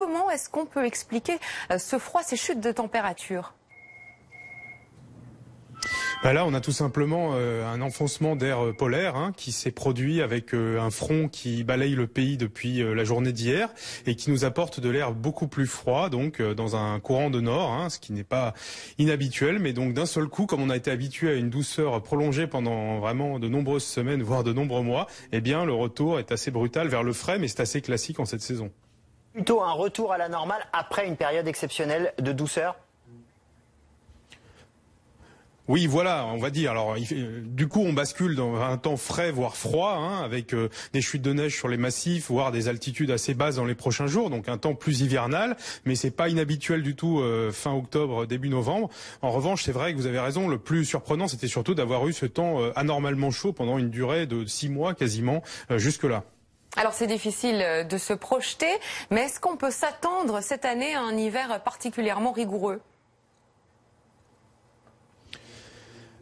Comment est-ce qu'on peut expliquer ce froid, ces chutes de température? Là, on a tout simplement un enfoncement d'air polaire qui s'est produit avec un front qui balaye le pays depuis la journée d'hier et qui nous apporte de l'air beaucoup plus froid, donc dans un courant de nord, ce qui n'est pas inhabituel. Mais donc d'un seul coup, comme on a été habitué à une douceur prolongée pendant vraiment de nombreuses semaines, voire de nombreux mois, eh bien le retour est assez brutal vers le frais, mais c'est assez classique en cette saison. Plutôt un retour à la normale après une période exceptionnelle de douceur? Oui, voilà, on va dire. Alors, du coup, on bascule dans un temps frais, voire froid, avec des chutes de neige sur les massifs, voire des altitudes assez basses dans les prochains jours. Donc, un temps plus hivernal, mais c'est pas inhabituel du tout fin octobre, début novembre. En revanche, c'est vrai que vous avez raison. Le plus surprenant, c'était surtout d'avoir eu ce temps anormalement chaud pendant une durée de 6 mois quasiment jusque-là. Alors c'est difficile de se projeter, mais est-ce qu'on peut s'attendre cette année à un hiver particulièrement rigoureux ?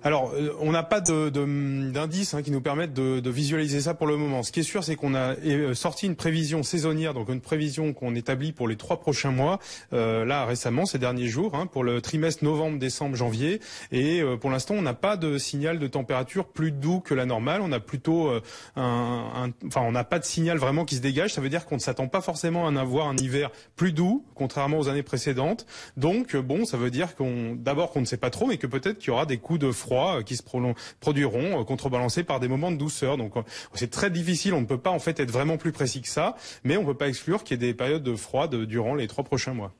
Alors, on n'a pas d'indices qui nous permettent de visualiser ça pour le moment. Ce qui est sûr, c'est qu'on a sorti une prévision saisonnière, donc une prévision qu'on établit pour les 3 prochains mois, là récemment, ces derniers jours, pour le trimestre novembre, décembre, janvier. Et pour l'instant, on n'a pas de signal de température plus doux que la normale. On a plutôt on n'a pas de signal vraiment qui se dégage. Ça veut dire qu'on ne s'attend pas forcément à avoir un hiver plus doux, contrairement aux années précédentes. Donc, bon, ça veut dire qu'on ne sait pas trop, mais que peut-être qu'il y aura des coups de froid qui se produiront, contrebalancés par des moments de douceur. Donc c'est très difficile, on ne peut pas en fait être vraiment plus précis que ça, mais on ne peut pas exclure qu'il y ait des périodes de froid durant les 3 prochains mois.